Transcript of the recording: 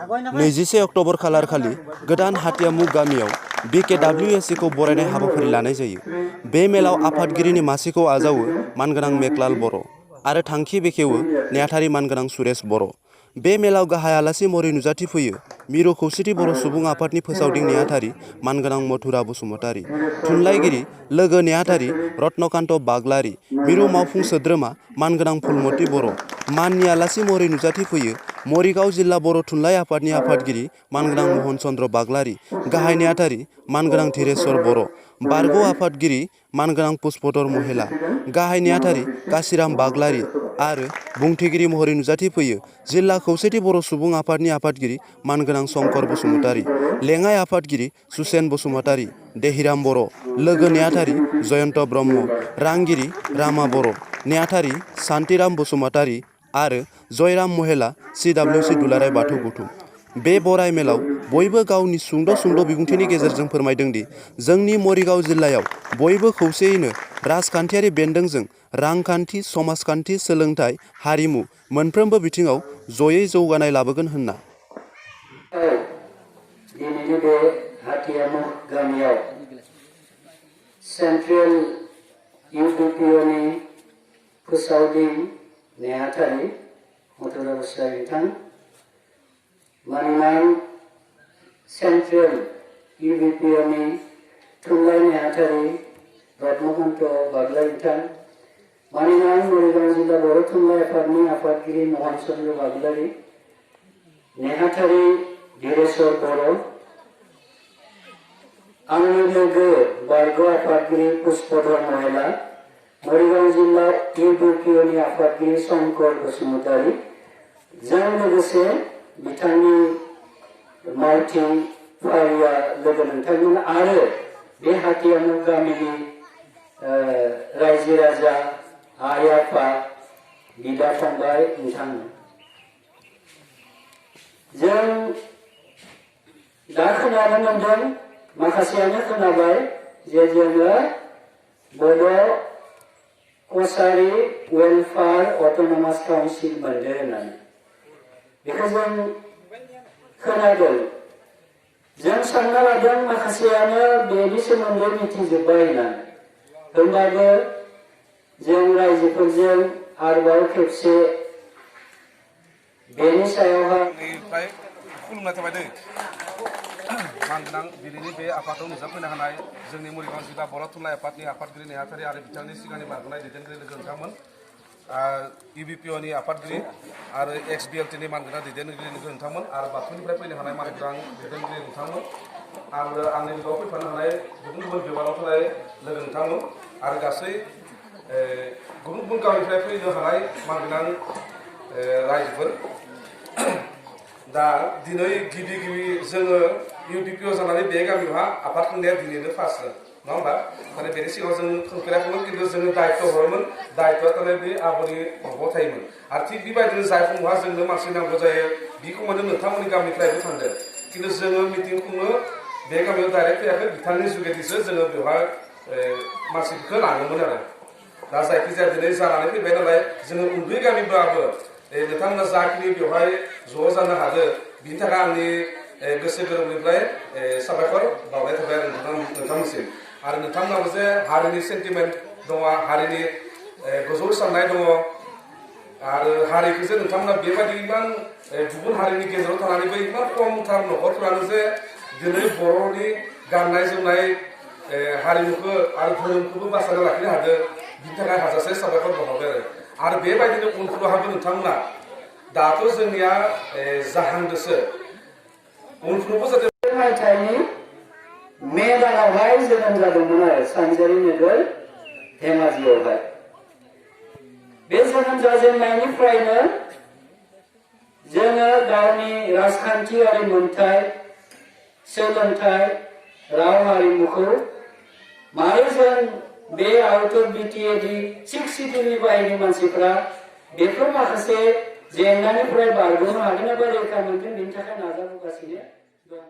21 October खालार खालि गोदान हाथियामुग गामियाव BKWSC खौ बरायनाय हाबाफारि लानाय जायो। बे मेलाव आफादगिरिनि मासिखौ आजावो मानगोनां मेघलाल बर' आरो थांखि बेखेवो नेहाथारि मानगोनां सुरेश बर'। बे मेलाव गाहाय आलासि महरै नुजाथि फैयो मिरु खौसेथि बर' सुबुं आफादनि फोसावदिं नेहाथारि मानगोनां मथुरा बसुमतारी, थुनलाइगिरि लोगो नेहाथारि रत्नकान्त बाग्लारि, मिरु मावफुं सोद्रोमा मानगोनां फुलमति बर'। माननि आलासि महरै नुजाथि फैयो मरिगाव जिल्ला बर' थुनलाइ आफादनि आफादगिरि मानगोनां महन चन्द्र बाग्लारि, गाहाय नेहाथारि मानगोनां धीरेश्वर बर', बारग' आफादगिरि मानगोनां पुष्पधर महिला, गाहाय नेहाथारि काशिराम बाग्लारि आरो बुंथिगिरि महरै नुजाथि फैयो जिल्ला खौसेथि बर' सुबुं आफादनि आफादगिरि मानगोनां शंकर बसुमतारी, लेङाइ आफादगिरि सुसेन बसुमतारी, देहिराम बर', लोगो नेहाथारि जयन्त ब्रह्म, रांगिरि रामा बर', नेहाथारि सान्तिराम बसुमतारी आरो जयराम महिला CWC दुलाराय बाथौ गौथुम। बे बराय मेलाव बयबो गावनि सुंद' बिबुंथिनि गेजेरजों फोरमायदों दि जोंनि मरिगाव जिल्लायाव बयबो खौसेयैनो राजखान्थियारि बेन्दोंजों रांखान्थि, समाजखान्थि, सोलोंथाइ, हारिमु मोनफ्रोमबो बिथिङाव जयै जौगानाय लाबोगोन होनना। दिनैनि बे हाथियामुग गामियाव सेन्ट्रेल UPPOनि फोसावदिं नेहाथारि मथुरा बसुमतारी बिथां, मानगोनां सेन्ट्रेल UPPOनि थुनलाइ नेहाथारि रत्नकान्त बाग्लारि बिथां, मानगोनां मरिगाव जिल्ला बर' थुनलाइ आफादनि आफादगिरि महन चन्द्र बाग्लारि, नेहाथारि धीरेश्वर बर', आंनि लोगो बारग' आफादगिरि पुष्पधर महिला, मरिगाव जिल्ला UPPOनि आफादगिरि शंकर बसुमतारी, जों लोगोसे बिथांनि मावथि फारिया लोगो नोंथांमोन आरो बे हाथियामुग गामिनि रायजो राजा, आइ आफा, बिदा फंबाय नोंथांमोन। जों दा खोनानो मोनदों, माखासेयानो खोनाबाय जे जोङो बड' कसारी वेलफेयार अट'नमास काउन्सिल मोनदों होननानै। बेखौ जों खोनादों। जों सानना लादों माखासेयानो बेनि सोमोन्दै मिथिजोब्बाय होननानै। होमबाबो जों रायजोफोरजों आरोबाव खेबसे बेनि सायावहाय खुलुमनाय थाबाय दै। मानगोनां दिनैनि बे आफादाव नुजाफैनो हानाय जोंनि मरिगाव जिल्ला बर' थुनलाइ आफादनि आफादगिरि नेहाथारि आरो बिथांनि सिगांनि बारग'नाय दैदेनगिरि लोगो नोंथांमोन, UPPOनि आफादगिरि आरो XBLTनि मानगोनां दैदेनगिरि लोगो नोंथांमोन आरो बाथौनिफ्राय फैनो हानाय मानगोनां दैदेनगिरि नोंथांमोन आरो आंनि लोगोआव फैफानो हानाय गुबुन बिबानाव थानाय लोगो नोंथांमोन आरो गासै गुबुन गामिनिफ्राय फैनो हानाय मानगोनां रायजोफोर। दा दिनै गिबि जोङो UPPO जानानै बे गामियावहा आफाद खुंनाया दिनैनो फार्स्ट नङा होमबा? माने बेनि सिगाङाव जों खुंफेराखैमोन, खिन्थु जोङो दायित्व हरोमोन, दायित्वआ थारमाने बे आब'नि माबायाव थायोमोन। आरो थिग बेबायदिनो जाय समावहा जोंनो मानसि नांगौ जायो बे खमावनो नोंथांमोननि गामिनिफ्रायबो थांदों, खिन्थु जोङो मिटिं खुंनो बे गामियाव डाइरेक्ट फैयाखै, बिथांनि जुगेदिसो जोङो बेवहाय मानसिफोरखौ लाङोमोन आरो। दा जायखिजाया दिनै जानानै फैबाय नालाय जोङो उन्दै गामिब्लाबो नोंथांमोना जाखिनि बेवहाय ज' जानो हादों बिनि थाखाय आंनि गोसो गोरबोनिफ्राय साबायखर बावनाय थाबाय आरो नोंथांमोनसिम। आरो नोंथांमोनाबो जे हारिनि सेन्टिमेन्ट दङ, हारिनि गोजौ साननाय दङ आरो हारिखौ जे नोंथांमोना बेबायदि इमान गुबुन हारिनि गेजेराव थानानैबो इमान खमथार न'खरफ्रानो जे दिनै बर'नि गाननाय जोमनाय हारिमुखौ आरो धोरोमखौबो बासायना लाखिनो हादों, बिनि थाखाय हाजासे साबायखर बावहरबाय आरो बेबायदिनो उनफोरावहाबो नोंथांमोना दाथ' जोंनिया जाहांदोसो उनफ्रावबो जाहाथे मायथाइनि मे दानावहाय जोनोम जादोंमोन आरो सानजारि नोगोर धेमाजियावहाय। बे जोनोम जाजेननायनिफ्रायनो जोङो गावनि राजखान्थियारि मोन्थाय, सोलोंथाइ, राव हारिमुखौ मारै जों बे आउट अफ BTAD 6 सिटिनि बाहेरनि मानसिफ्रा बेफोर माखासे जेंनानिफ्राय बारग'नो हागोन एबा रैखा मोनगोन, बेनि थाखाय नाजाबोगासिनो दङ।